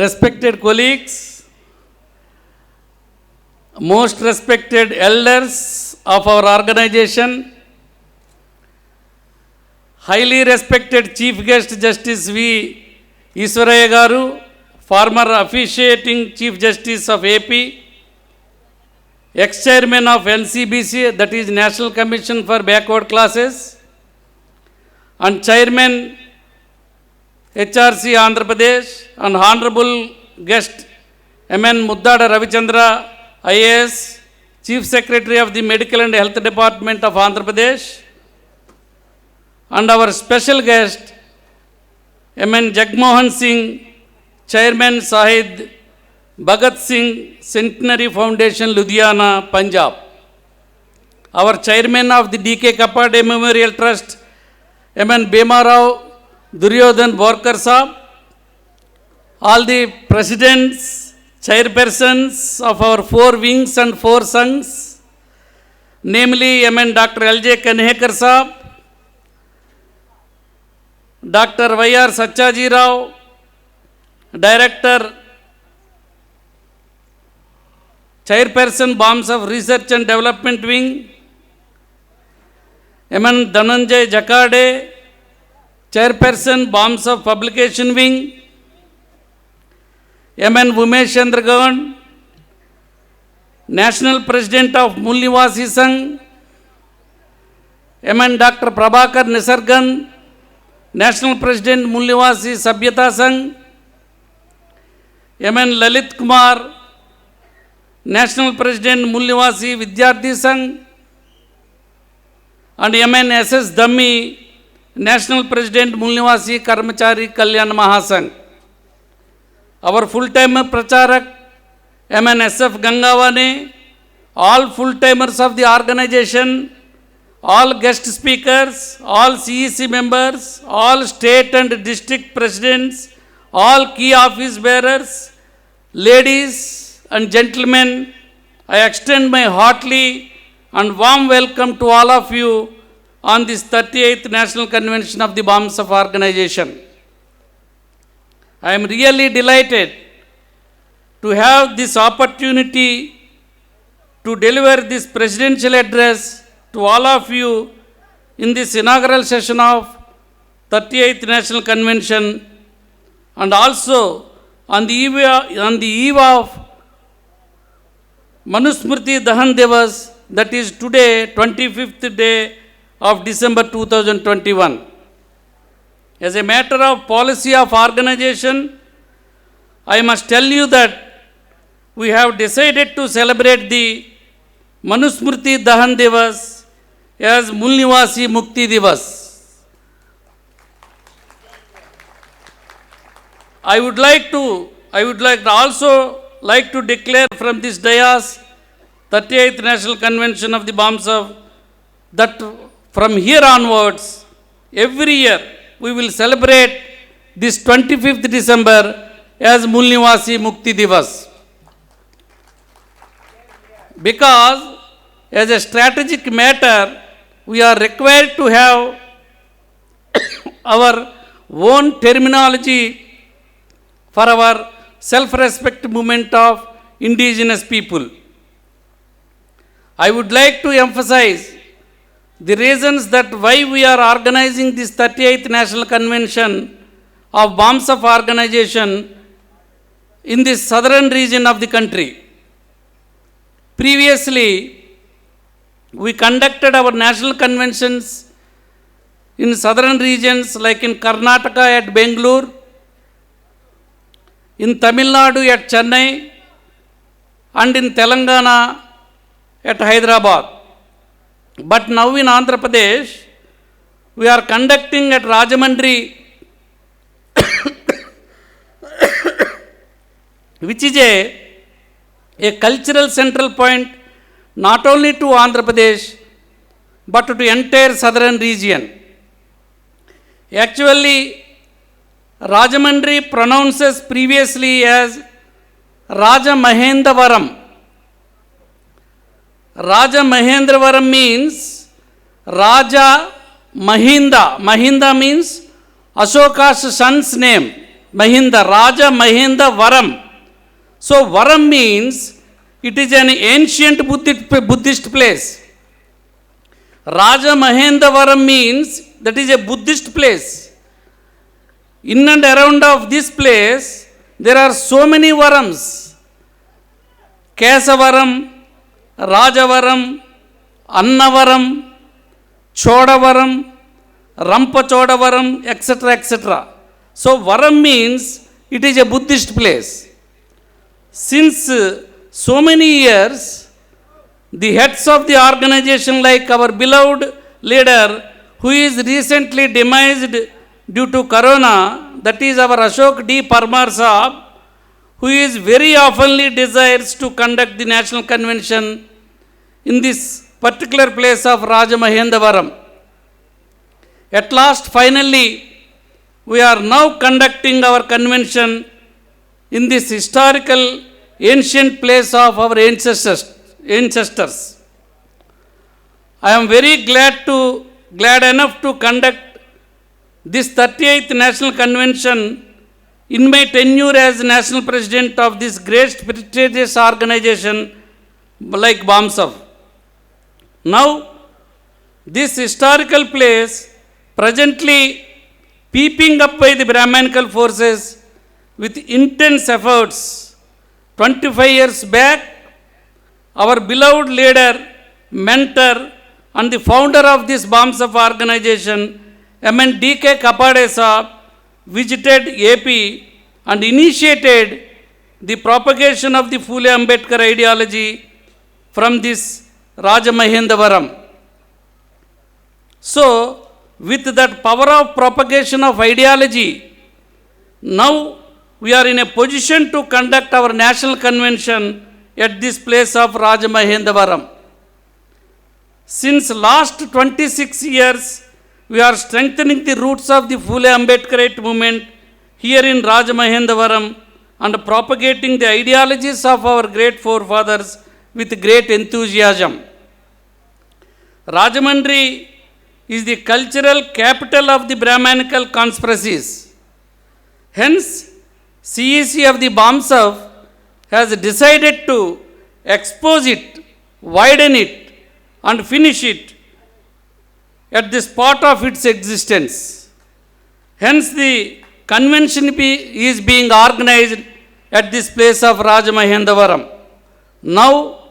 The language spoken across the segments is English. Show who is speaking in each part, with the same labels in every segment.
Speaker 1: respected colleagues, most respected elders of our organization, highly respected Chief Guest Justice V. Iswaraya Garu, former officiating Chief Justice of AP, ex-chairman of NCBC, that is National Commission for Backward Classes, and chairman HRC Andhra Pradesh, and honorable guest MN Muddada Ravichandra IAS, Chief Secretary of the Medical and Health Department of Andhra Pradesh, and our special guest MN Jagmohan Singh, Chairman Sahid Bhagat Singh Centenary Foundation, Ludhiana, Punjab. Our Chairman of the D.K. Kapade Memorial Trust, MN Bhima Rao Duryodhan Borkar Saab, all the presidents, chairpersons of our 4 wings and 4 sanghs, namely MN Dr. L.J. Kanhekar Saab, Dr. Y.R. Satyaji Rao, Director, Chairperson, BOMS of Research and Development Wing, MN Dhananjay Jakade, Chairperson, BOMS of Publication Wing, MN Umesh Chandragaon, National President of Mool Nivasi Sangh, MN Dr. Prabhakar Nisargan, National President Mool Nivasi Sabhyata Sangh, MN Lalit Kumar, National President Mool Nivasi Vidyarthi Sangh, and MN SS Dhammi, National President Mool Nivasi Karmachari Kalyan Mahasangh. Our full-time Pracharak, MN SF Gangavani, all full-timers of the organization, all guest speakers, all CEC members, all state and district presidents, all key office bearers, ladies and gentlemen, I extend my hearty and warm welcome to all of you on this 38th National Convention of the BOMS of Organization. I am really delighted to have this opportunity to deliver this presidential address to all of you in this inaugural session of 38th National Convention, and also on the eve of Manusmriti Dahan Divas, that is today, 25th day of December 2021. As a matter of policy of organization, I must tell you that we have decided to celebrate the Manusmriti Dahan Divas as Mool Nivasi Mukti Divas. I would also like to declare from this dais, 38th National Convention of the BOMS of, that from here onwards, every year we will celebrate this 25th December as Mool Nivasi Mukti Divas. Because as a strategic matter, we are required to have our own terminology for our self-respect movement of indigenous people. I would like to emphasize the reasons that why we are organizing this 38th National Convention of BOMS of Organization in the southern region of the country. Previously, we conducted our national conventions in southern regions like in Karnataka at Bangalore, in Tamil Nadu at Chennai, and in Telangana at Hyderabad. But now in Andhra Pradesh, we are conducting at Rajahmundry, which is a cultural central point not only to Andhra Pradesh but to entire southern region. Actually, Rajahmundry pronounces previously as Rajamahendravaram. Rajamahendravaram means Raja Mahinda. Mahinda means Ashoka's son's name. Mahinda, Raja Mahinda Varam. So Varam means it is an ancient Buddhist place. Raja Mahinda Varam means that is a Buddhist place. In and around of this place, there are so many Varams. Kesavaram, Rajavaram, Annavaram, Chodavaram, Rampachodavaram, etc., etc. So Varam means it is a Buddhist place. Since so many years, the heads of the organization, like our beloved leader who is recently demised due to corona, that is our Ashok D. Parmar Saab, who is very oftenly desires to conduct the national convention in this particular place of Rajamahendavaram. At last, finally, we are now conducting our convention in this historical ancient place of our ancestors. I am very glad enough to conduct this 38th National Convention in my tenure as National President of this great prestigious organization like BAMSAF. Now, this historical place presently peeping up by the Brahmanical forces with intense efforts. 25 years back, our beloved leader, mentor, and the founder of this BAMSAF organization, M.N. D.K. Kapade Saab, visited AP and initiated the propagation of the Phule Ambedkar ideology from this Rajamahendavaram. So, with that power of propagation of ideology, now we are in a position to conduct our national convention at this place of Rajamahendavaram. Since last 26 years, we are strengthening the roots of the Phule Ambedkarite movement here in Rajamahendavaram and propagating the ideologies of our great forefathers with great enthusiasm. Rajamandri is the cultural capital of the Brahmanical conspiracies. Hence, CEC of the BAMSAF has decided to expose it, widen it, and finish it at the spot of its existence. Hence, the convention is being organized at this place of Rajamahendavaram. Now,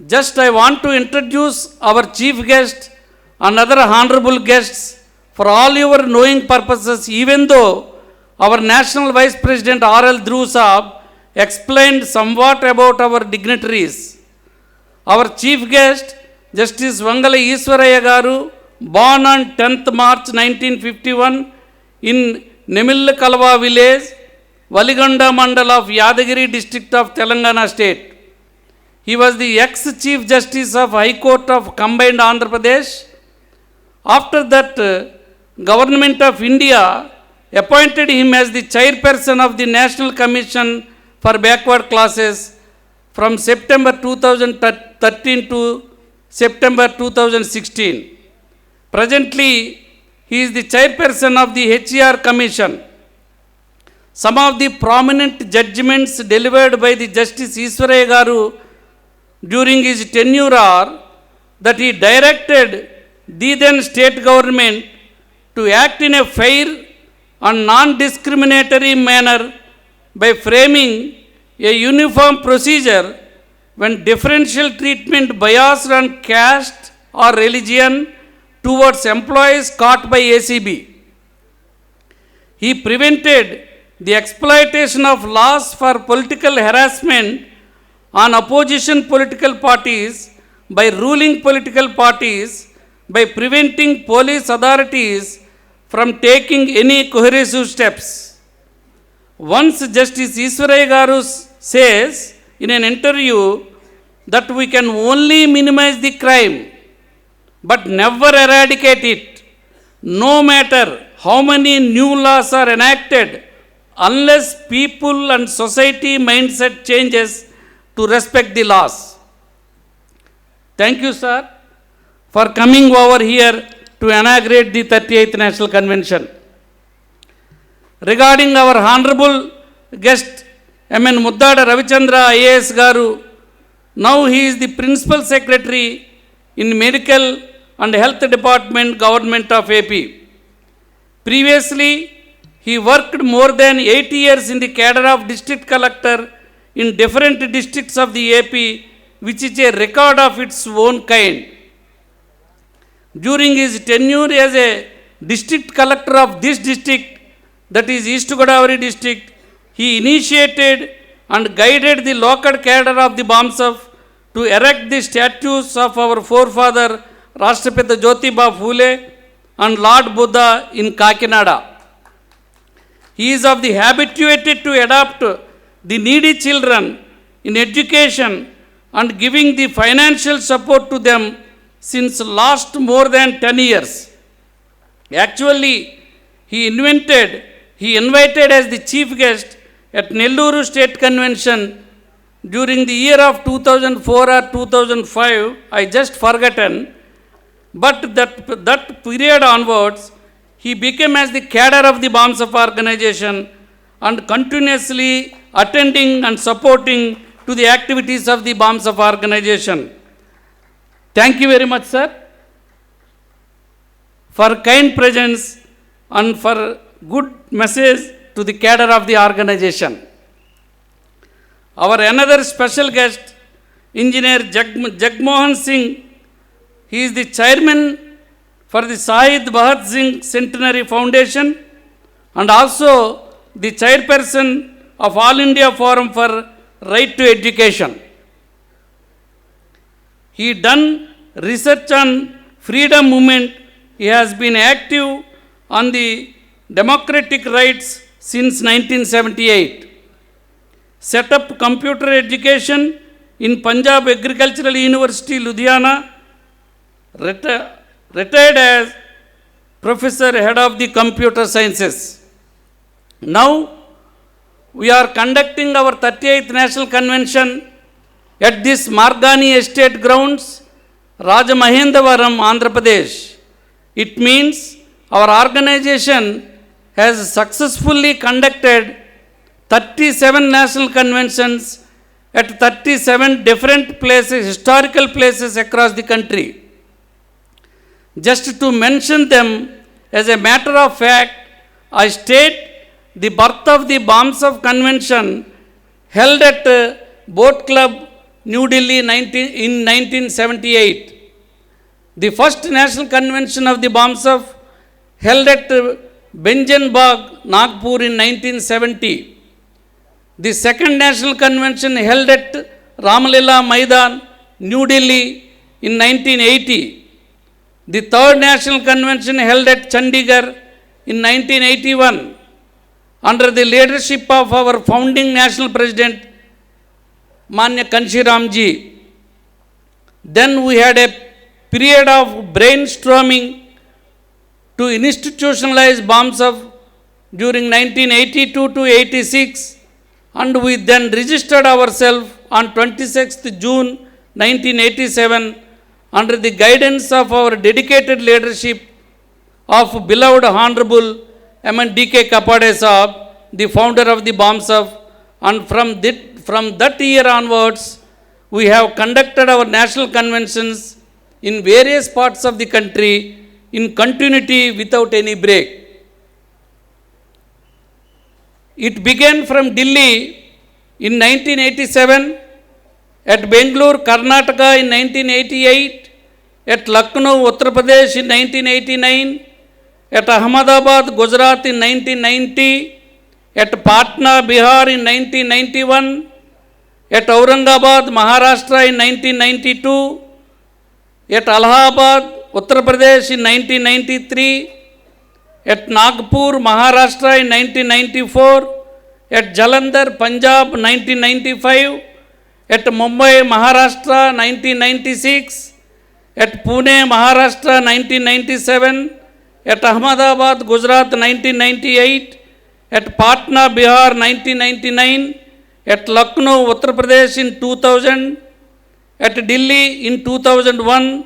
Speaker 1: just I want to introduce our chief guest and other honorable guests for all your knowing purposes, even though our National Vice President R.L. Dhruv Saab explained somewhat about our dignitaries. Our chief guest, Justice Vangala Iswaraya Garu, born on 10th March 1951 in Nemilkalva village, Valigonda Mandal of Yadagiri district of Telangana state. He was the ex-Chief Justice of High Court of Combined Andhra Pradesh. After that, Government of India appointed him as the chairperson of the National Commission for Backward Classes from September 2013 to September 2016. Presently, he is the chairperson of the HER Commission. Some of the prominent judgments delivered by the Justice Iswaraya Garu during his tenure are that he directed the then state government to act in a fair and non-discriminatory manner by framing a uniform procedure when differential treatment biased on caste or religion towards employees caught by ACB. He prevented the exploitation of laws for political harassment on opposition political parties by ruling political parties by preventing police authorities from taking any coercive steps. Once Justice Iswaraya Garu says in an interview that we can only minimize the crime but never eradicate it, no matter how many new laws are enacted, unless people and society mindset changes to respect the laws. Thank you, sir, for coming over here to inaugurate the 38th National Convention. regarding our honorable guest, M.N. Muddada Ravichandra IAS Garu. Now he is the Principal Secretary in Medical and Health Department, Government of AP. Previously, he worked more than 8 years in the cadre of District Collector in different districts of the AP, which is a record of its own kind. During his tenure as a District Collector of this district, that is East Godavari district, he initiated and guided the local cadre of the BAMSF to erect the statues of our forefather Rashtrapita Jyotiba Phule and Lord Buddha in Kakinada. He is of the habituated to adopt the needy children in education and giving the financial support to them since last more than 10 years. Actually, he invited as the chief guest at Nelluru State Convention during the year of 2004 or 2005, I just forgotten, but that period onwards, he became as the cadre of the BAMSF organization and continuously attending and supporting to the activities of the BAMSF organization. Thank you very much, sir, for kind presence and for good message to the cadre of the organization. Our another special guest, Engineer Jagmohan Singh, he is the chairman for the Shahid Bhagat Singh Centenary Foundation and also the chairperson of All India Forum for Right to Education. He done research on freedom movement. He has been active on the democratic rights since 1978. Set up computer education in Punjab Agricultural University, Ludhiana. Retired as Professor Head of the Computer Sciences. Now, we are conducting our 38th National Convention at this Margani Estate grounds, Rajamahendavaram, Andhra Pradesh. It means our organization has successfully conducted 37 national conventions at 37 different places, historical places across the country. Just to mention them, as a matter of fact, I state the birth of the BAMSF convention held at Boat Club, New Delhi in 1978. The first national convention of the BAMSF held at Benjan Bagh, Nagpur in 1970. The second national convention held at Ramalila Maidan, New Delhi in 1980. The third national convention held at Chandigarh in 1981 under the leadership of our founding national president, Manya Kanshiramji. Then we had a period of brainstorming to institutionalize BAMSF during 1982 to 86, and we then registered ourselves on 26th June 1987 under the guidance of our dedicated leadership of beloved Honorable M.N. D.K. Kapade Saab, the founder of the BAMSF, and from that year onwards, we have conducted our national conventions in various parts of the country in continuity without any break. It began from Delhi in 1987, at Bangalore, Karnataka in 1988, at Lucknow, Uttar Pradesh in 1989, at Ahmedabad, Gujarat in 1990, at Patna, Bihar in 1991, at Aurangabad, Maharashtra in 1992, at Allahabad, Uttar Pradesh in 1993, at Nagpur, Maharashtra in 1994, at Jalandhar, Punjab 1995, at Mumbai, Maharashtra 1996, at Pune, Maharashtra 1997, at Ahmedabad, Gujarat 1998, at Patna, Bihar 1999, at Lucknow, Uttar Pradesh in 2000, at Delhi in 2001,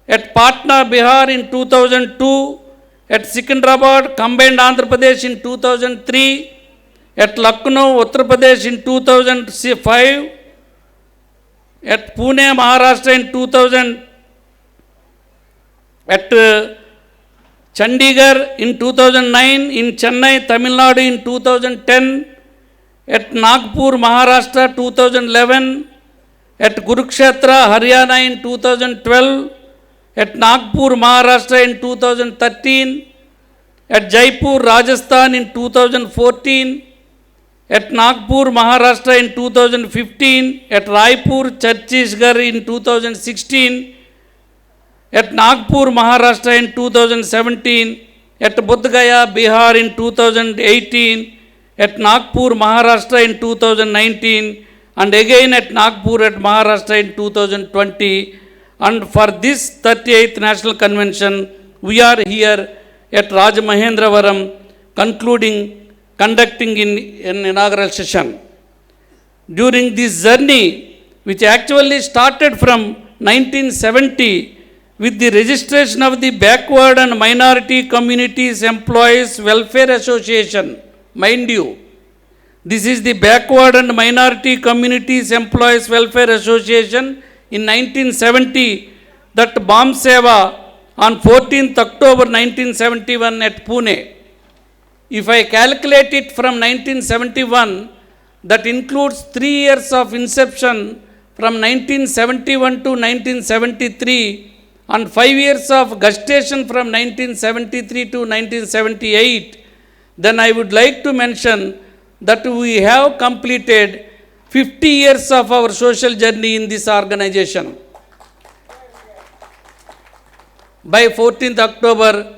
Speaker 1: at Patna, Bihar in 2002, at Secunderabad, combined Andhra Pradesh in 2003, at Lucknow, Uttar Pradesh in 2005, at Pune, Maharashtra in 2000, at Chandigarh in 2009, in Chennai, Tamil Nadu in 2010, at Nagpur, Maharashtra 2011, at Kurukshetra, Haryana in 2012, at Nagpur, Maharashtra in 2013, at Jaipur, Rajasthan in 2014, at Nagpur, Maharashtra in 2015, at Raipur, Chhattisgarh in 2016, at Nagpur, Maharashtra in 2017, at Bodh Gaya, Bihar in 2018, at Nagpur, Maharashtra in 2019, and again at Nagpur at Maharashtra in 2020. And for this 38th National Convention, we are here at Rajamahendravaram conducting in an inaugural session. During this journey, which actually started from 1970 with the registration of the Backward and Minority Communities Employees Welfare Association, mind you, this is the Backward and Minority Communities Employees Welfare Association in 1970, that Bam Seva on 14th October 1971 at Pune. If I calculate it from 1971, that includes 3 years of inception from 1971 to 1973 and 5 years of gestation from 1973 to 1978, then I would like to mention that we have completed 50 years of our social journey in this organization by 14th October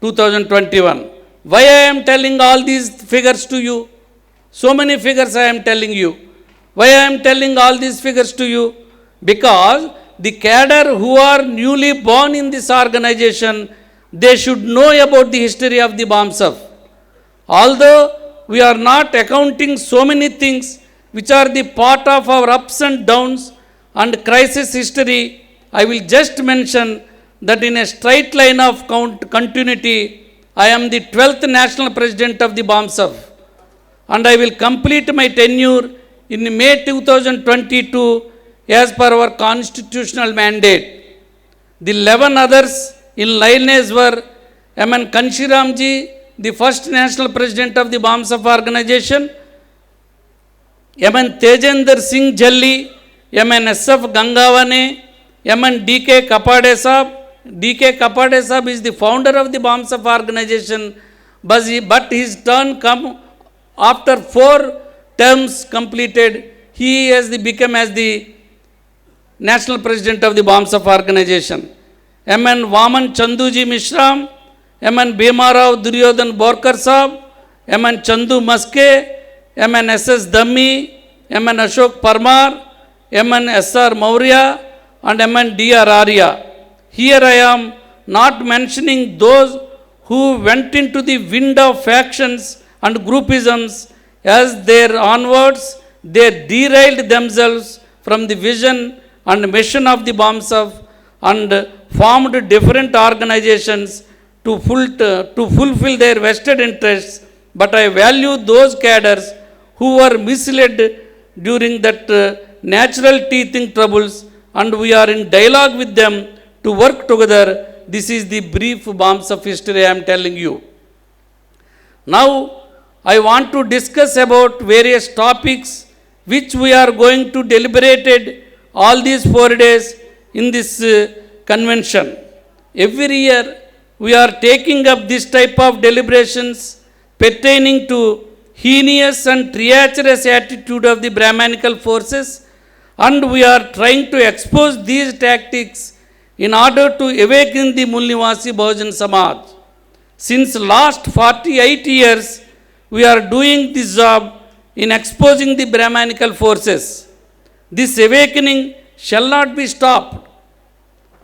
Speaker 1: 2021. Why I am telling all these figures to you? So many figures I am telling you. Why I am telling all these figures to you? Because the cadre who are newly born in this organization, they should know about the history of the BAMSF. Although we are not accounting so many things which are the part of our ups and downs and crisis history, I will just mention that in a straight line of continuity, I am the 12th National President of the BAMSF, and I will complete my tenure in May 2022 as per our constitutional mandate. The 11 others in lineage were M.N. Kanshiramji, the first National President of the BAMSF organization, M.N. Tejendra Singh Jalli, M.N. S.F. Gangavane, M.N. D.K. Kapade Saab. D.K. Kapade Saab is the founder of the BAMSF organization, but his turn come after 4 terms completed. He has become as the National President of the BAMSF organization. M.N. Vaman Chanduji Mishram, M.N. Bhimarao Duryodhan Borkar Saab, M.N. Chandu Maske, M.N. S.S. Dhammi, M.N. Ashok Parmar, M.N. S.R. Maurya, and M.N. D.R. Arya. Here I am not mentioning those who went into the wind of factions and groupisms, as their onwards they derailed themselves from the vision and mission of the BAMSF and formed different organizations to fulfill their vested interests. But I value those cadres who were misled during that natural teething troubles, and we are in dialogue with them to work together. This is the brief BAMSF history I am telling you. Now, I want to discuss about various topics which we are going to deliberate all these 4 days in this convention. Every year, we are taking up this type of deliberations pertaining to heinous and treacherous attitude of the Brahmanical forces, and we are trying to expose these tactics in order to awaken the Mulnivasi Bahujan Samaj. Since last 48 years, we are doing this job in exposing the Brahmanical forces. This awakening shall not be stopped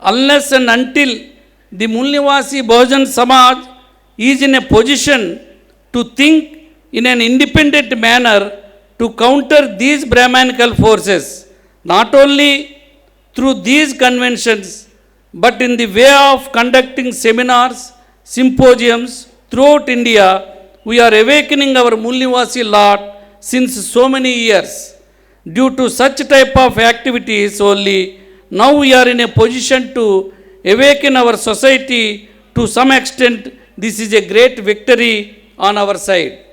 Speaker 1: unless and until the Mulnivasi Bahujan Samaj is in a position to think in an independent manner to counter these Brahmanical forces, not only through these conventions, but in the way of conducting seminars, symposiums throughout India, we are awakening our Mulnivasi lot since so many years. Due to such type of activities only, now we are in a position to awaken our society to some extent. This is a great victory on our side.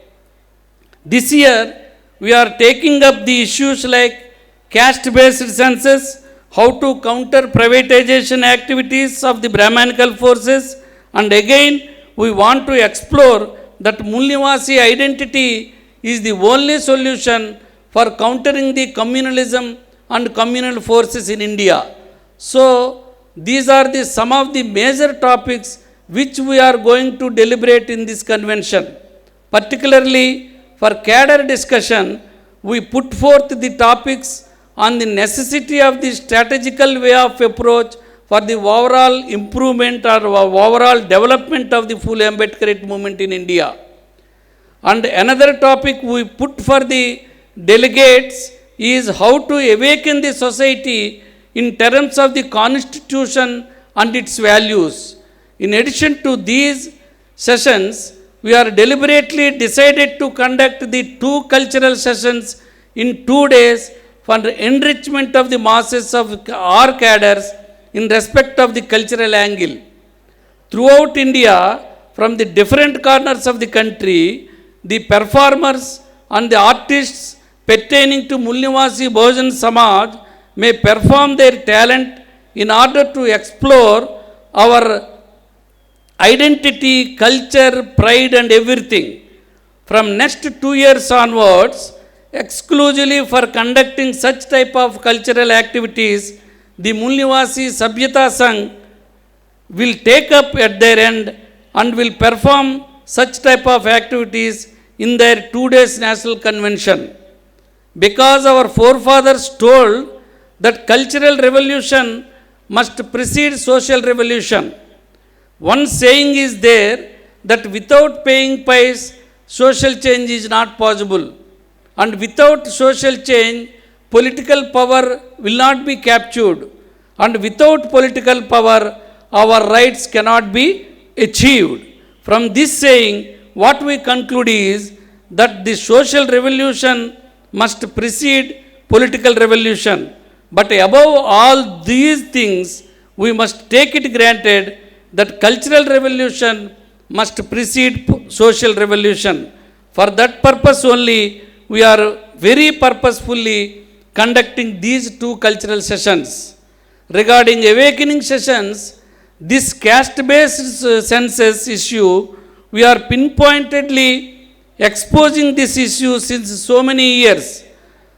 Speaker 1: This year, we are taking up the issues like caste-based census, how to counter privatization activities of the Brahmanical forces, and again, we want to explore that Mulnivasi identity is the only solution for countering the communalism and communal forces in India. So, these are some of the major topics which we are going to deliberate in this convention. Particularly for cadre discussion, we put forth the topics on the necessity of the strategical way of approach for the overall improvement or overall development of the full Ambedkarite movement in India. And another topic we put for the delegates is how to awaken the society in terms of the constitution and its values. In addition to these sessions, we are deliberately decided to conduct the 2 cultural sessions in 2 days for the enrichment of the masses of our cadres in respect of the cultural angle. Throughout India, from the different corners of the country, the performers and the artists pertaining to Mulnivasi Bahujan Samaj may perform their talent in order to explore our identity, culture, pride and everything. From next 2 years onwards, exclusively for conducting such type of cultural activities, the Mulnivasi Sabhyata Sangh will take up at their end and will perform such type of activities in their 2 days national convention. Because our forefathers told that cultural revolution must precede social revolution. One saying is there that without paying price, social change is not possible. And without social change, political power will not be captured. And without political power, our rights cannot be achieved. From this saying, what we conclude is that the social revolution must precede political revolution. But above all these things, we must take it granted that cultural revolution must precede social revolution. For that purpose only, we are very purposefully conducting these 2 cultural sessions. Regarding awakening sessions, this caste-based census issue, we are pinpointedly exposing this issue since so many years.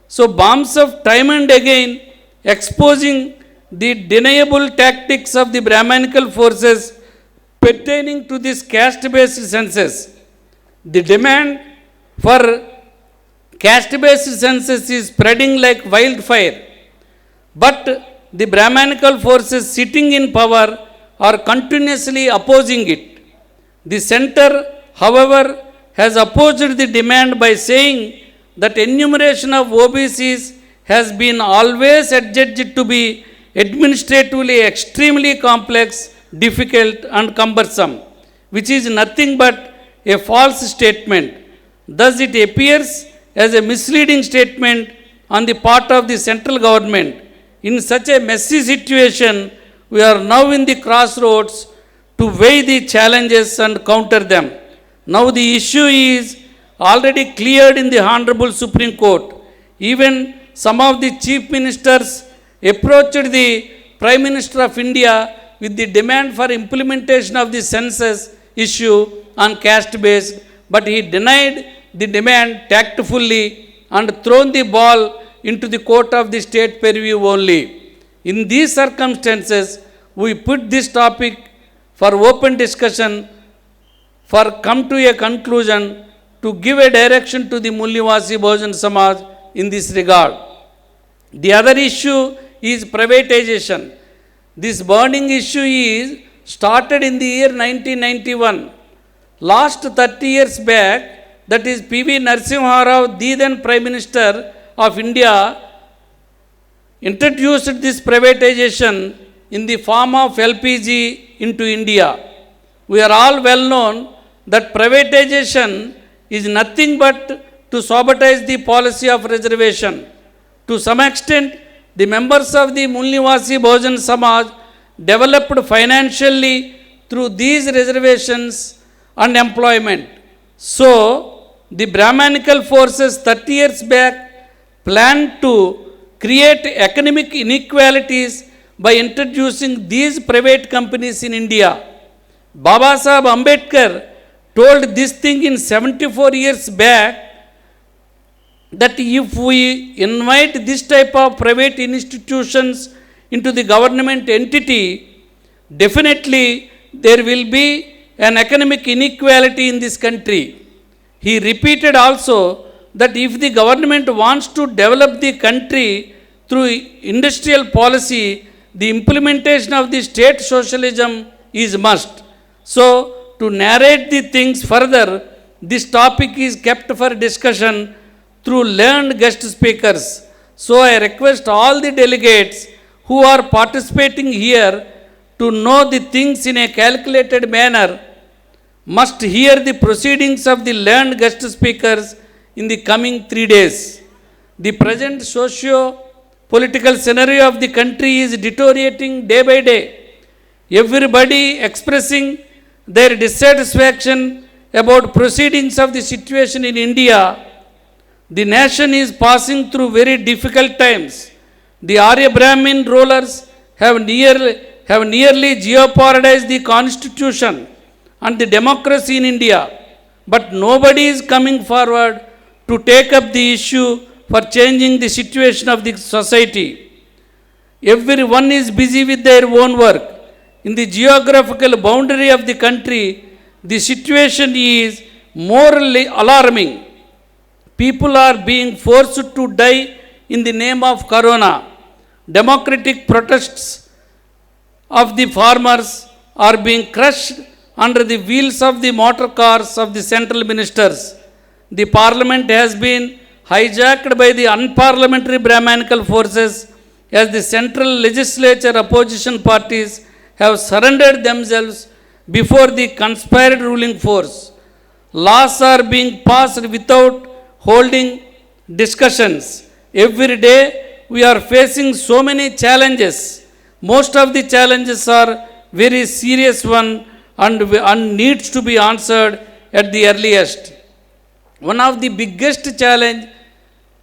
Speaker 1: So, bombs of time and again exposing the deniable tactics of the Brahmanical forces pertaining to this caste-based census. The demand for caste-based census is spreading like wildfire, but the Brahmanical forces sitting in power are continuously opposing it. The center, however, has opposed the demand by saying that enumeration of OBCs has been always adjudged to be administratively extremely complex, difficult and cumbersome, which is nothing but a false statement. Thus it appears as a misleading statement on the part of the central government. In such a messy situation, we are now in the crossroads to weigh the challenges and counter them. Now the issue is already cleared in the Honorable Supreme Court. Even some of the chief ministers approached the Prime Minister of India with the demand for implementation of the census issue on caste based, but he denied the demand tactfully and thrown the ball into the court of the state purview only. In these circumstances, we put this topic for open discussion, for come to a conclusion, to give a direction to the Mulnivasi Bahujan Samaj in this regard. The other issue is privatization. This burning issue is started in the year 1991. Last 30 years back, that is P.V. Narasimha Rao, the then Prime Minister of India, introduced this privatization in the form of LPG into India. We are all well known that privatization is nothing but to sabotage the policy of reservation. To some extent, the members of the Mulnivasi Bahujan Samaj developed financially through these reservations and employment. So, the Brahmanical forces 30 years back planned to create economic inequalities by introducing these private companies in India. Baba Saheb Ambedkar told this thing in 74 years back, that if we invite this type of private institutions into the government entity, definitely there will be an economic inequality in this country. He repeated also that if the government wants to develop the country through industrial policy, the implementation of the state socialism is must. So, to narrate the things further, this topic is kept for discussion through learned guest speakers. So, I request all the delegates who are participating here to know the things in a calculated manner must hear the proceedings of the learned guest speakers in the coming 3 days. The present socio-political scenario of the country is deteriorating day by day. Everybody expressing their dissatisfaction about proceedings of the situation in India. The nation is passing through very difficult times. The Arya Brahmin rulers have nearly jeopardized the constitution and the democracy in India. But nobody is coming forward to take up the issue for changing the situation of the society. Everyone is busy with their own work. In the geographical boundary of the country, the situation is morally alarming. People are being forced to die in the name of Corona. Democratic protests of the farmers are being crushed under the wheels of the motor cars of the central ministers. The parliament has been hijacked by the unparliamentary Brahmanical forces as the central legislature opposition parties have surrendered themselves before the conspired ruling force. Laws are being passed without holding discussions. Every day we are facing so many challenges. Most of the challenges are very serious one and needs to be answered at the earliest. One of the biggest challenge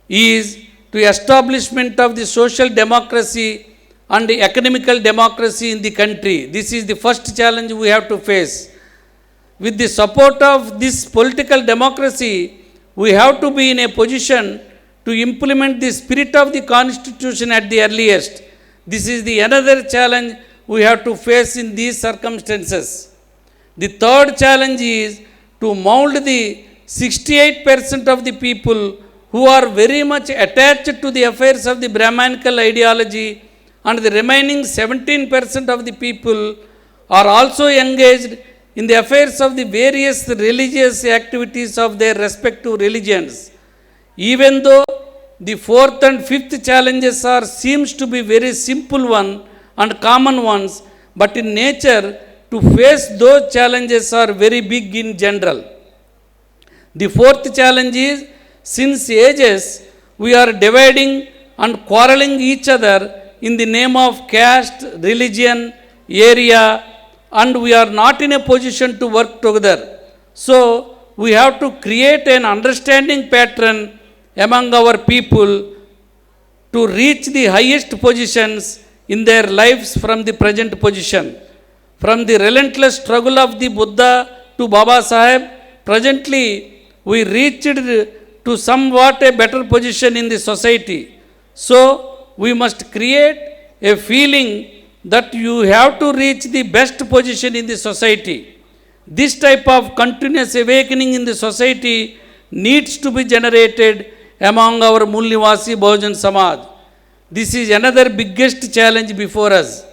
Speaker 1: is to establishment of the social democracy and the economical democracy in the country. This is the first challenge we have to face. With the support of this political democracy, we have to be in a position to implement the spirit of the constitution at the earliest. This is the another challenge we have to face in these circumstances. The third challenge is to mold the 68% of the people who are very much attached to the affairs of the Brahmanical ideology, and the remaining 17% of the people are also engaged in the affairs of the various religious activities of their respective religions. Even though the fourth and fifth challenges seems to be very simple one and common ones, but in nature to face those challenges are very big in general. The fourth challenge is, since ages we are dividing and quarreling each other in the name of caste, religion, area, and we are not in a position to work together. So, we have to create an understanding pattern among our people to reach the highest positions in their lives from the present position. From the relentless struggle of the Buddha to Baba Saheb, presently we reached to somewhat a better position in the society. So, we must create a feeling that you have to reach the best position in the society. This type of continuous awakening in the society needs to be generated among our Mulnivasi Bahujan Samaj. This is another biggest challenge before us.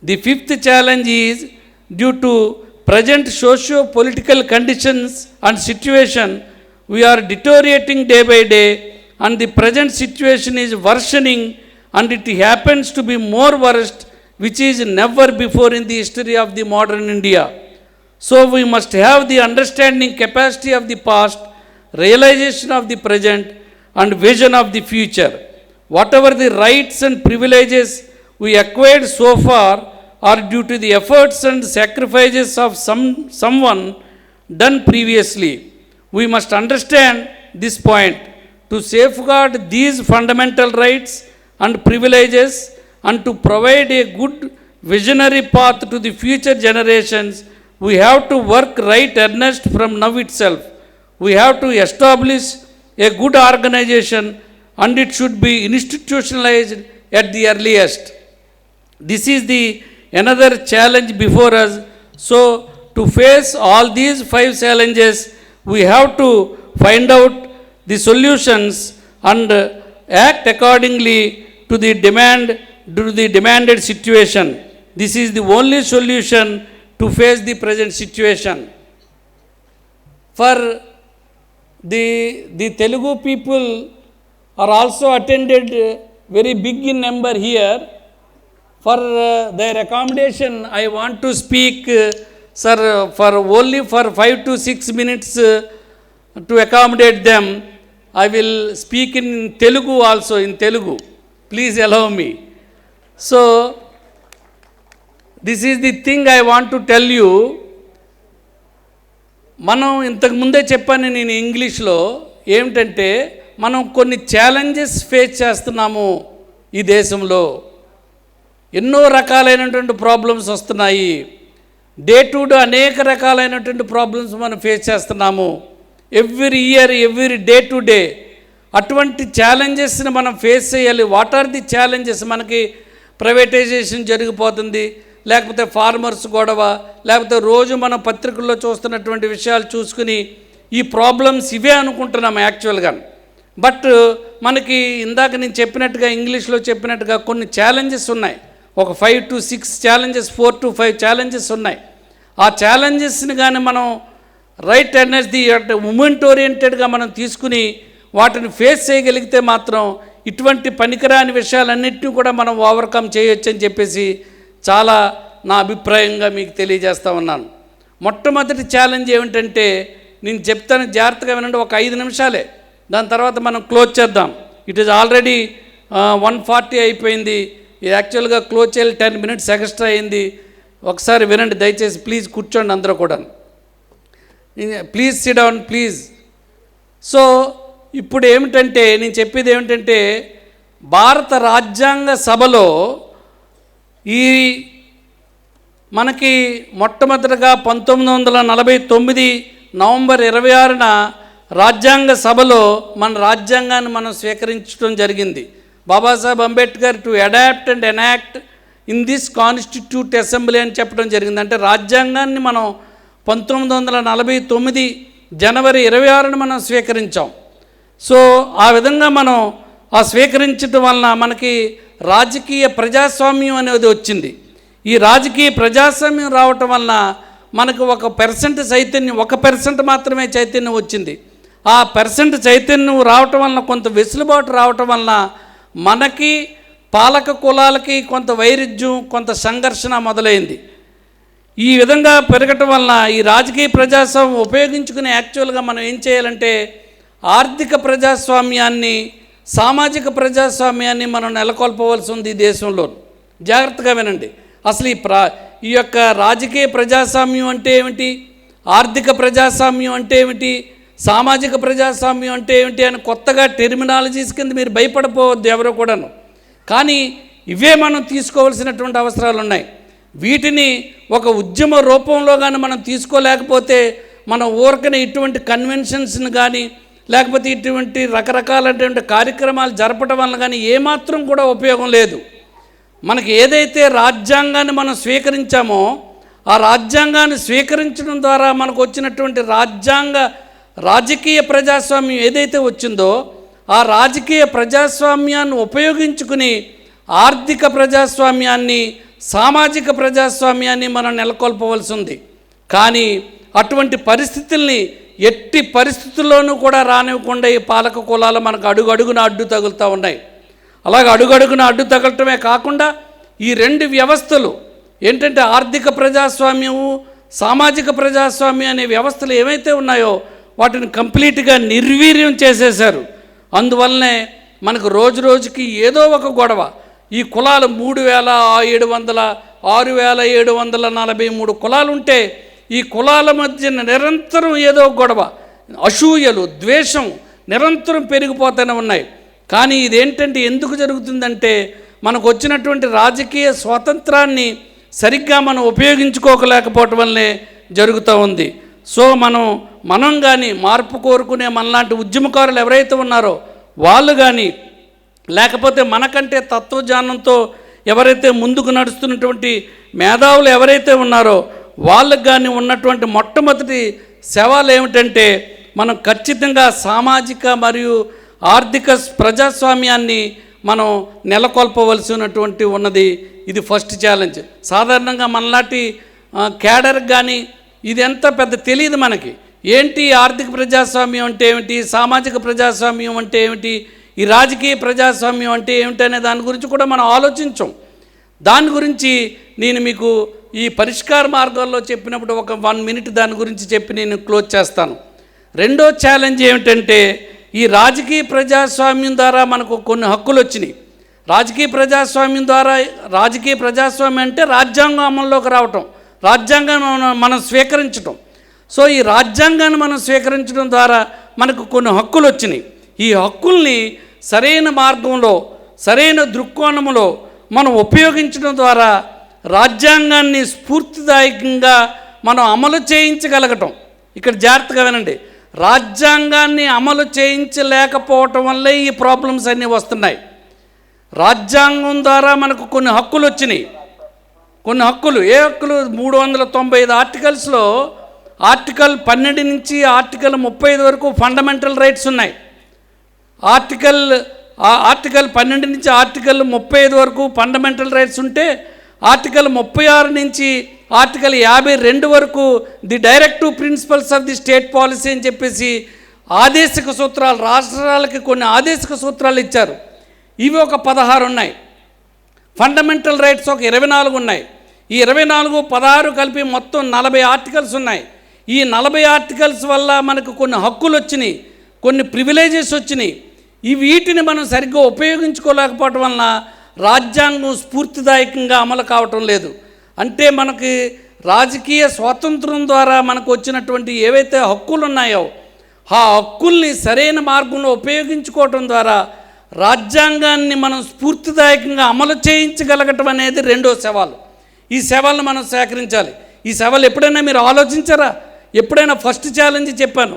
Speaker 1: The fifth challenge is, due to present socio-political conditions and situation, we are deteriorating day by day, and the present situation is worsening, and it happens to be more worst, which is never before in the history of the modern India. So we must have the understanding capacity of the past, realization of the present, and vision of the future. Whatever the rights and privileges we acquired so far are due to the efforts and sacrifices of someone done previously. We must understand this point. To safeguard these fundamental rights and privileges and to provide a good visionary path to the future generations, we have to work right earnest from now itself. We have to establish a good organization and it should be institutionalized at the earliest. This is the another challenge before us. So to face all these 5 challenges, we have to find out the solutions and act accordingly to the demanded situation. This is the only solution to face the present situation. For the Telugu people are also attended very big in number here. For their accommodation, I want to speak, sir, for only for 5 to 6 minutes to accommodate them. I will speak in Telugu also, in Telugu. Please allow me. So, this is the thing I want to tell you. మనం ఇంతకు ముందే చెప్పాను నేను ఇంగ్లీష్లో, ఏమిటంటే మనం కొన్ని challenges face చేస్తున్నాము ఈ దేశంలో. ఎన్నో రకాలైనటువంటి ప్రాబ్లమ్స్ వస్తున్నాయి. డే టు డే అనేక రకాలైనటువంటి ప్రాబ్లమ్స్ మనం ఫేస్ చేస్తున్నాము. Every year, every day to day అటువంటి ఛాలెంజెస్ని మనం ఫేస్ చేయాలి. What are the challenges? మనకి ప్రైవేటైజేషన్ జరిగిపోతుంది, లేకపోతే ఫార్మర్స్ గొడవ, లేకపోతే రోజు మనం పత్రికల్లో చూస్తున్నటువంటి విషయాలు చూసుకుని ఈ ప్రాబ్లమ్స్ ఇవే అనుకుంటున్నాము యాక్చువల్గా. బట్ మనకి ఇందాక నేను చెప్పినట్టుగా, ఇంగ్లీష్లో చెప్పినట్టుగా కొన్ని ఛాలెంజెస్ ఉన్నాయి. ఒక 5 to 6 ఛాలెంజెస్, 4 to 5 ఛాలెంజెస్ ఉన్నాయి. ఆ ఛాలెంజెస్ని కానీ మనం రైట్ ఎనర్జీ మూమెంట్ ఓరియంటెడ్గా మనం తీసుకుని వాటిని ఫేస్ చేయగలిగితే మాత్రం ఇటువంటి పనికిరాని విషయాలన్నింటినీ కూడా మనం ఓవర్కమ్ చేయొచ్చు అని చెప్పేసి చాలా నా అభిప్రాయంగా మీకు తెలియజేస్తూ ఉన్నాను. మొట్టమొదటి ఛాలెంజ్ ఏమిటంటే, నేను చెప్తాను జాగ్రత్తగా వినండి, ఒక 5 నిమిషాలే, దాని తర్వాత మనం క్లోజ్ చేద్దాం. ఇట్ ఈజ్ ఆల్రెడీ 1:40 అయిపోయింది. యాక్చువల్గా క్లోజ్ చేయాలి, 10 minutes ఎక్స్ట్రా అయింది. ఒకసారి వినండి దయచేసి, ప్లీజ్ కూర్చోండి అందరూ కూడా. Please SIT down please. So ఇప్పుడు ఏమిటంటే, నేను చెప్పేది ఏమిటంటే, భారత రాజ్యాంగ సభలో ఈ మనకి మొట్టమొదటిగా 1949 నవంబర్ 26న రాజ్యాంగ సభలో మన రాజ్యాంగాన్ని మనం స్వీకరించడం జరిగింది. Babasaheb Ambedkar to adopt and enact in this constitute assembly అని చెప్పడం జరిగింది. అంటే రాజ్యాంగాన్ని మనం 1949 జనవరి 26న మనం స్వీకరించాం. సో ఆ విధంగా మనం ఆ స్వీకరించడం వలన మనకి రాజకీయ ప్రజాస్వామ్యం అనేది వచ్చింది. ఈ రాజకీయ ప్రజాస్వామ్యం రావటం వలన మనకు 1% చైతన్యం, 1% మాత్రమే చైతన్యం వచ్చింది. ఆ చైతన్యం రావటం వలన, కొంత వెసులుబాటు రావటం వలన మనకి పాలక కులాలకి కొంత వైరుధ్యం, కొంత సంఘర్షణ మొదలైంది. ఈ విధంగా పెరగటం వలన ఈ రాజకీయ ప్రజాస్వామ్యం ఉపయోగించుకుని యాక్చువల్గా మనం ఏం చేయాలంటే, ఆర్థిక ప్రజాస్వామ్యాన్ని, సామాజిక ప్రజాస్వామ్యాన్ని మనం నెలకొల్పవలసి ఉంది ఈ దేశంలో. జాగ్రత్తగా వినండి. అసలు ఈ యొక్క రాజకీయ ప్రజాస్వామ్యం అంటే ఏమిటి, ఆర్థిక ప్రజాస్వామ్యం అంటే ఏమిటి, సామాజిక ప్రజాస్వామ్యం అంటే ఏమిటి అని కొత్తగా టెర్మినాలజీస్ కింద మీరు భయపడిపోవద్దు ఎవరో కూడాను. కానీ ఇవే మనం తీసుకోవాల్సినటువంటి అవసరాలు ఉన్నాయి. వీటిని ఒక ఉద్యమ రూపంలో కానీ మనం తీసుకోలేకపోతే, మన ఊరికనే ఇటువంటి కన్వెన్షన్స్ని కానీ, లేకపోతే ఇటువంటి రకరకాలైనటువంటి కార్యక్రమాలు జరపడం వల్ల కానీ ఏమాత్రం కూడా ఉపయోగం లేదు. మనకి ఏదైతే రాజ్యాంగాన్ని మనం స్వీకరించామో, ఆ రాజ్యాంగాన్ని స్వీకరించడం ద్వారా మనకు వచ్చినటువంటి రాజకీయ ప్రజాస్వామ్యం ఏదైతే వచ్చిందో, ఆ రాజకీయ ప్రజాస్వామ్యాన్ని ఉపయోగించుకుని ఆర్థిక ప్రజాస్వామ్యాన్ని, సామాజిక ప్రజాస్వామ్యాన్ని మనం నెలకొల్పవలసి ఉంది. కానీ అటువంటి పరిస్థితుల్ని ఎట్టి పరిస్థితుల్లోనూ కూడా రానివ్వకుండా ఈ పాలక కులాలు మనకు అడుగడుగున అడ్డు తగులుతూ ఉన్నాయి. అలాగే అడుగడుగున అడ్డు తగలటమే కాకుండా ఈ 2 వ్యవస్థలు ఏంటంటే, ఆర్థిక ప్రజాస్వామ్యము, సామాజిక ప్రజాస్వామ్యం అనే వ్యవస్థలు ఏవైతే ఉన్నాయో వాటిని కంప్లీట్గా నిర్వీర్యం చేసేశారు. అందువల్లనే మనకు రోజు రోజుకి ఏదో ఒక గొడవ. ఈ కులాలు 6,743 కులాలు ఉంటే ఈ కులాల మధ్య నిరంతరం ఏదో గొడవ, అసూయలు, ద్వేషం నిరంతరం పెరిగిపోతూనే ఉన్నాయి. కానీ ఇదేంటంటే ఎందుకు జరుగుతుందంటే మనకు వచ్చినటువంటి రాజకీయ స్వాతంత్రాన్ని సరిగ్గా మనం ఉపయోగించుకోలేకపోవటం వల్లే జరుగుతూ ఉంది. సో మనం కానీ మార్పు కోరుకునే మనలాంటి ఉద్యమకారులు ఎవరైతే ఉన్నారో వాళ్ళు కానీ, లేకపోతే మనకంటే తత్వజ్ఞానంతో ఎవరైతే ముందుకు నడుస్తున్నటువంటి మేధావులు ఎవరైతే ఉన్నారో వాళ్ళకు కానీ ఉన్నటువంటి మొట్టమొదటి సవాలు ఏమిటంటే మనం ఖచ్చితంగా సామాజిక మరియు ఆర్థిక ప్రజాస్వామ్యాన్ని మనం నెలకొల్పవలసినటువంటి ఉన్నది. ఇది ఫస్ట్ ఛాలెంజ్. సాధారణంగా మనలాంటి క్యాడర్కి కానీ ఇది ఎంత పెద్ద తెలియదు మనకి. ఏంటి ఆర్థిక ప్రజాస్వామ్యం అంటే ఏమిటి, సామాజిక ప్రజాస్వామ్యం అంటే ఏమిటి, ఈ రాజకీయ ప్రజాస్వామ్యం అంటే ఏమిటి అనే దాని గురించి కూడా మనం ఆలోచించం. దాని గురించి నేను మీకు ఈ పరిష్కార మార్గాల్లో చెప్పినప్పుడు ఒక 1 minute దాని గురించి చెప్పి నేను క్లోజ్ చేస్తాను. రెండో ఛాలెంజ్ ఏమిటంటే ఈ రాజకీయ ప్రజాస్వామ్యం ద్వారా మనకు కొన్ని హక్కులు వచ్చినాయి. రాజకీయ ప్రజాస్వామ్యం అంటే రాజ్యాంగం అమల్లోకి రావటం, రాజ్యాంగాన్ని మనం స్వీకరించటం. సో ఈ రాజ్యాంగాన్ని మనం స్వీకరించడం ద్వారా మనకు కొన్ని హక్కులు వచ్చినాయి. ఈ హక్కుల్ని సరైన మార్గంలో, సరైన దృక్కోణంలో మనం ఉపయోగించడం ద్వారా రాజ్యాంగాన్ని స్ఫూర్తిదాయకంగా మనం అమలు చేయించగలగటం. ఇక్కడ జాగ్రత్తగా వినండి, రాజ్యాంగాన్ని అమలు చేయించలేకపోవటం వల్లే ఈ ప్రాబ్లమ్స్ అన్నీ వస్తున్నాయి. రాజ్యాంగం ద్వారా మనకు కొన్ని హక్కులు వచ్చినాయి. కొన్ని హక్కులు, ఏ హక్కులు? 395 ఆర్టికల్స్లో ఆర్టికల్ 12 నుంచి ఆర్టికల్ 35 వరకు ఫండమెంటల్ రైట్స్ ఉన్నాయి. ఆర్టికల్ 12 నుంచి ఆర్టికల్ 35 వరకు ఫండమెంటల్ రైట్స్ ఉంటే ఆర్టికల్ 36 నుంచి ఆర్టికల్ 52 వరకు the directive principles of the state policy అని చెప్పేసి ఆదేశిక సూత్రాలు, రాష్ట్రాలకి కొన్ని ఆదేశిక సూత్రాలు ఇచ్చారు. ఇవి ఒక 16 ఉన్నాయి. ఫండమెంటల్ రైట్స్ ఒక 24 ఉన్నాయి. ఈ 24, 16 కలిపి మొత్తం 40 ఆర్టికల్స్ ఉన్నాయి. ఈ 40 ఆర్టికల్స్ వల్ల మనకు కొన్ని హక్కులు వచ్చినాయి, కొన్ని ప్రివిలేజెస్ వచ్చినాయి. వీటిని మనం సరిగ్గా ఉపయోగించుకోలేకపోవటం వలన రాజ్యాంగం స్ఫూర్తిదాయకంగా అమలు కావటం లేదు. అంటే మనకి రాజకీయ స్వాతంత్రం ద్వారా మనకు వచ్చినటువంటి ఏవైతే హక్కులు ఉన్నాయో ఆ హక్కుల్ని సరైన మార్గంలో ఉపయోగించుకోవటం ద్వారా రాజ్యాంగాన్ని మనం స్ఫూర్తిదాయకంగా అమలు చేయించగలగటం అనేది రెండో సవాలు. ఈ సవాళ్ళను మనం సేకరించాలి. ఈ సవాలు ఎప్పుడైనా మీరు ఆలోచించారా? ఎప్పుడైనా ఫస్ట్ ఛాలెంజ్ చెప్పాను,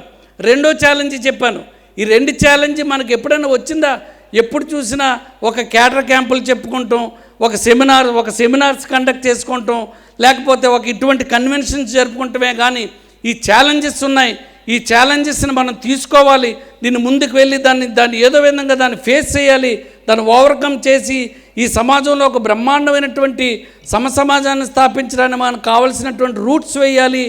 Speaker 1: రెండో ఛాలెంజ్ చెప్పాను. ఈ 2 ఛాలెంజ్ మనకు ఎప్పుడైనా వచ్చిందా? ఎప్పుడు చూసినా ఒక క్యాడర్ క్యాంపులు చెప్పుకుంటాం, ఒక సెమినార్స్ కండక్ట్ చేసుకుంటాం, లేకపోతే ఒక ఇటువంటి కన్వెన్షన్స్ జరుపుకుంటమే. కానీ ఈ ఛాలెంజెస్ ఉన్నాయి. ఈ ఛాలెంజెస్ని మనం తీసుకోవాలి. దీన్ని ముందుకు వెళ్ళి దాన్ని ఏదో విధంగా దాన్ని ఫేస్ చేయాలి, దాన్ని ఓవర్కమ్ చేసి ఈ సమాజంలో ఒక బ్రహ్మాండమైనటువంటి సమసమాజాన్ని స్థాపించడానికి మనకు కావలసినటువంటి రూట్స్ వేయాలి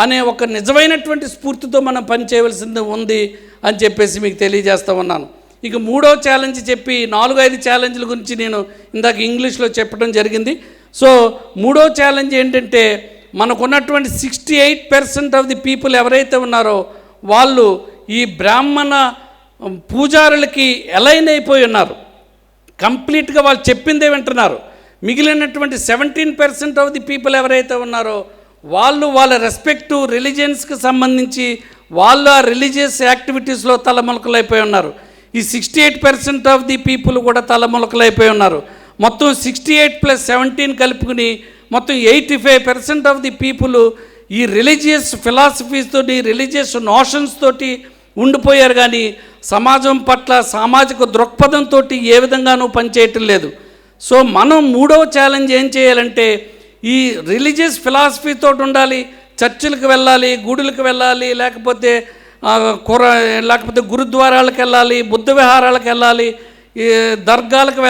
Speaker 1: అనే ఒక నిజమైనటువంటి స్ఫూర్తితో మనం పనిచేయవలసింది ఉంది అని చెప్పేసి మీకు తెలియజేస్తూ ఉన్నాను. ఇక 3వ ఛాలెంజ్ చెప్పి 4-5 ఛాలెంజ్ల గురించి నేను ఇందాక ఇంగ్లీష్లో చెప్పడం జరిగింది. సో 3వ ఛాలెంజ్ ఏంటంటే మనకున్నటువంటి 68% ఆఫ్ ది పీపుల్ ఎవరైతే ఉన్నారో వాళ్ళు ఈ బ్రాహ్మణ పూజారులకి అలైన్ అయిపోయి ఉన్నారు. కంప్లీట్గా వాళ్ళు చెప్పిందే వింటున్నారు. మిగిలినటువంటి 17% ఆఫ్ ది పీపుల్ ఎవరైతే ఉన్నారో వాళ్ళ రెస్పెక్టివ్ రిలీజియన్స్కి సంబంధించి వాళ్ళు ఆ రిలీజియస్ యాక్టివిటీస్లో తలములకలైపోయి ఉన్నారు. ఈ 68% ఆఫ్ ది పీపుల్ కూడా తలములకలైపోయి ఉన్నారు. మొత్తం 68 + 17 కలుపుకుని మొత్తం 85% ఆఫ్ ది పీపుల్ ఈ రిలీజియస్ ఫిలాసఫీస్ తోటి, రిలీజియస్ నోషన్స్ తోటి ఉండిపోయారు. కానీ సమాజం పట్ల సామాజిక దృక్పథంతో ఏ విధంగానూ పనిచేయటం లేదు. సో మనం 3వ ఛాలెంజ్ ఏం చేయాలంటే ఈ రిలీజియస్ ఫిలాసఫీతో ఉండాలి, చర్చిలకు వెళ్ళాలి, గుడులకు వెళ్ళాలి, లేకపోతే గురుద్వారాలకు వెళ్ళాలి, బుద్ధ విహారాలకు వెళ్ళాలి, దర్గాలకు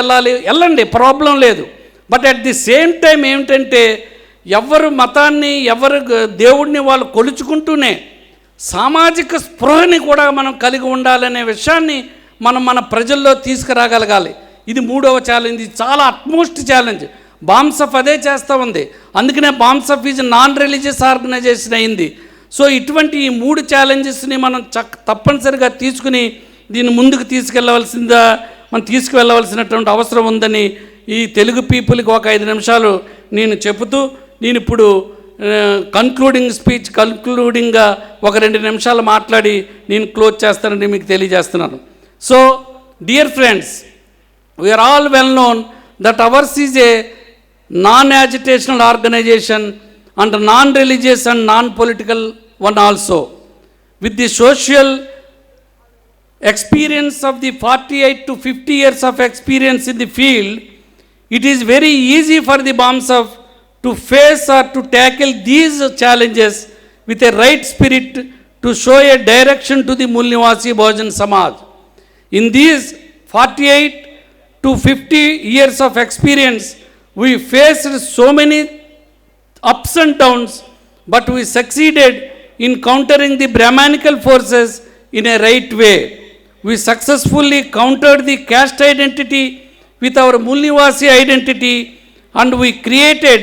Speaker 1: వెళ్ళండి, ప్రాబ్లం లేదు. But at the same time ఏమిటంటే ఎవరు మతాన్ని, ఎవరు దేవుడిని వాళ్ళు కొలుచుకుంటూనే సామాజిక స్పృహని కూడా మనం కలిగి ఉండాలనే విషయాన్ని మన ప్రజల్లో తీసుకురాగలగాలి. ఇది 3వ ఛాలెంజ్. ఇది చాలా అట్మోస్ట్ ఛాలెంజ్. బాంసఫ్ అదే చేస్తూ ఉంది. అందుకనే బామ్సఫ్ ఈజ్ నాన్ రిలీజియస్ ఆర్గనైజేషన్ అయింది. సో ఇటువంటి ఈ 3 ఛాలెంజెస్ని మనం తప్పనిసరిగా తీసుకుని దీన్ని ముందుకు తీసుకువెళ్ళవలసినటువంటి అవసరం ఉందని ఈ తెలుగు పీపుల్కి ఒక 5 నిమిషాలు నేను చెబుతూ, నేను ఇప్పుడు కన్క్లూడింగ్గా ఒక 2 నిమిషాలు మాట్లాడి నేను క్లోజ్ చేస్తానని మీకు తెలియజేస్తున్నాను. So dear friends, we are all well known that ours is a non-agitational organization and non-religious and non-political one also. With the social experience of the 48 to 50 years of experience in the field, it is very easy for the BAMSF to face or to tackle these challenges with a right spirit to show a direction to the Mool Nivasi Bahujan Samaj. In these 48 to 50 years of experience, we faced so many ups and downs, but we succeeded in countering the Brahmanical forces in a right way. We successfully countered the caste identity with our Mool Nivasi identity, and we created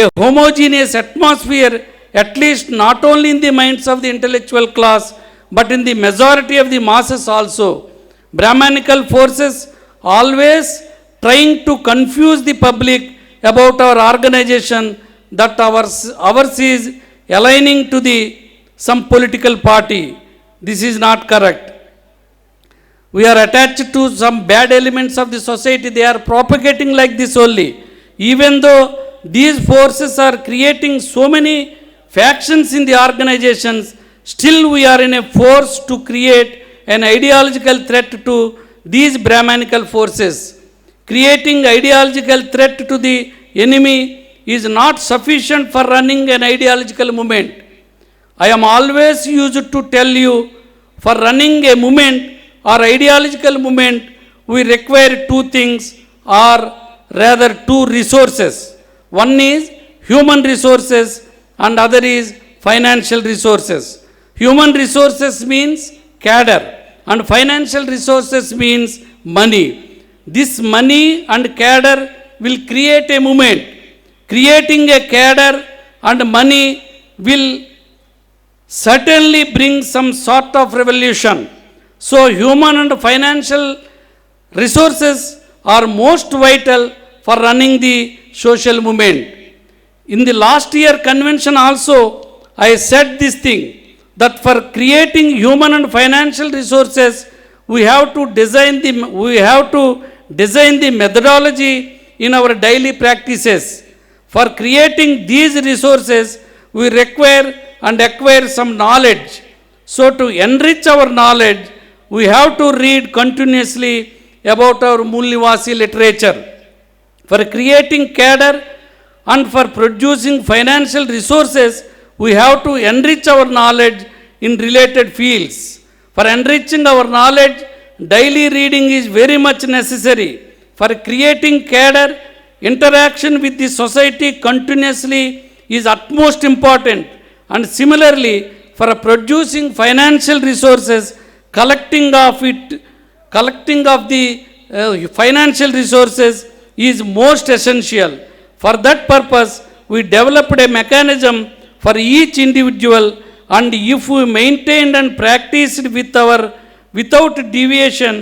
Speaker 1: a homogeneous atmosphere, at least not only in the minds of the intellectual class, but in the majority of the masses also. Brahmanical forces always trying to confuse the public about our organization, that ours is aligning to some political party. This is not correct. We are attached to some bad elements of the society. They are propagating like this only. Even though these forces are creating so many factions in the organizations, still we are in a force to create an ideological threat to these Brahmanical forces. Creating ideological threat to the enemy is not sufficient for running an ideological movement. I am always used to tell you, for running a movement or ideological movement, we require 2 things, or rather 2 resources. One is human resources and other is financial resources. Human resources means cadre and financial resources means money. This money and cadre will create a movement. Creating a cadre and money will certainly bring some sort of revolution. So human and financial resources are most vital for running the social movement. In the last year convention also, I said this thing, that for creating human and financial resources, we have to design the methodology in our daily practices. For creating these resources, we require and acquire some knowledge. So to enrich our knowledge, we have to read continuously about our Mool Nivasi literature. For creating cadre and for producing financial resources, we have to enrich our knowledge in related fields. For enriching our knowledge, daily reading is very much necessary. For creating cadre, interaction with the society continuously is utmost important. And similarly, for producing financial resources, collecting of the financial resources is most essential. For that purpose, we developed a mechanism for each individual, and if we maintained and practiced without deviation,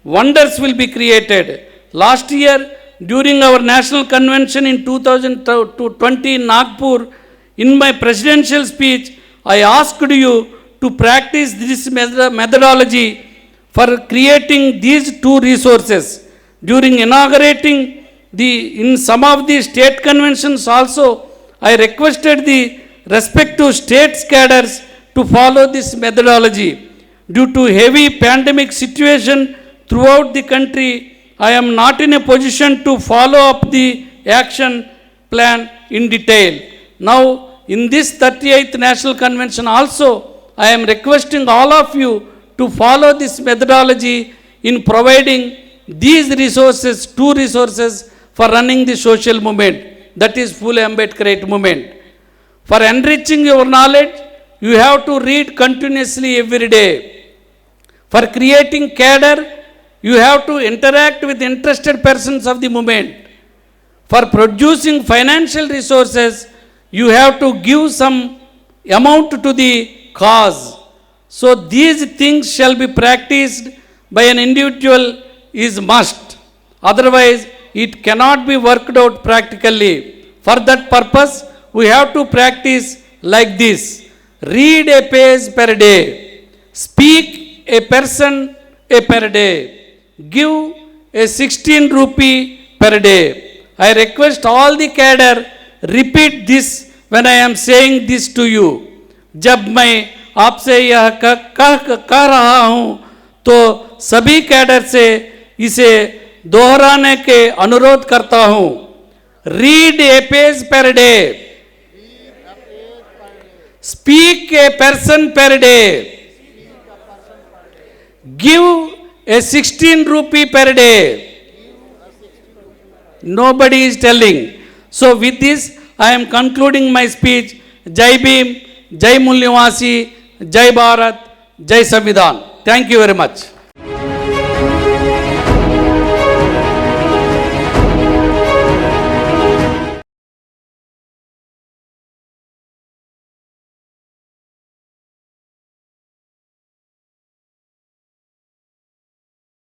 Speaker 1: wonders will be created. Last year, during our national convention in 2020 in Nagpur, in my presidential speech, I asked you to practice this methodology for creating these 2 resources. During inaugurating in some of the state conventions also, I requested the respective states cadres to follow this methodology. Due to heavy pandemic situation throughout the country, I am not in a position to follow up the action plan in detail. Now, in this 38th National Convention also, I am requesting all of you to follow this methodology in providing these resources, 2 resources for running the social movement, that is Phule Ambedkarite movement. For enriching your knowledge, you have to read continuously every day. For creating cadre, you have to interact with interested persons of the movement. For producing financial resources, you have to give some amount to the cause. So these things shall be practiced by an individual is must. Otherwise, it cannot be worked out practically. For that purpose, we have to practice like this. Read a page per day. Speak a person a per day. Give a 16 rupee per day. I request all the cadre repeat this when I am saying this to you. जब मैं आपसे यह कह रहा हूं तो सभी cadre से इसे दोहराने के अनुरोध करता हूं. Read A page per day. Speak a person per day. Give a 16 rupee per day. Nobody is telling. So with this, I am concluding my speech. Jai Bhim, Jai Mulnivasi, Jai Bharat, Jai Samvidhan. Thank you very much.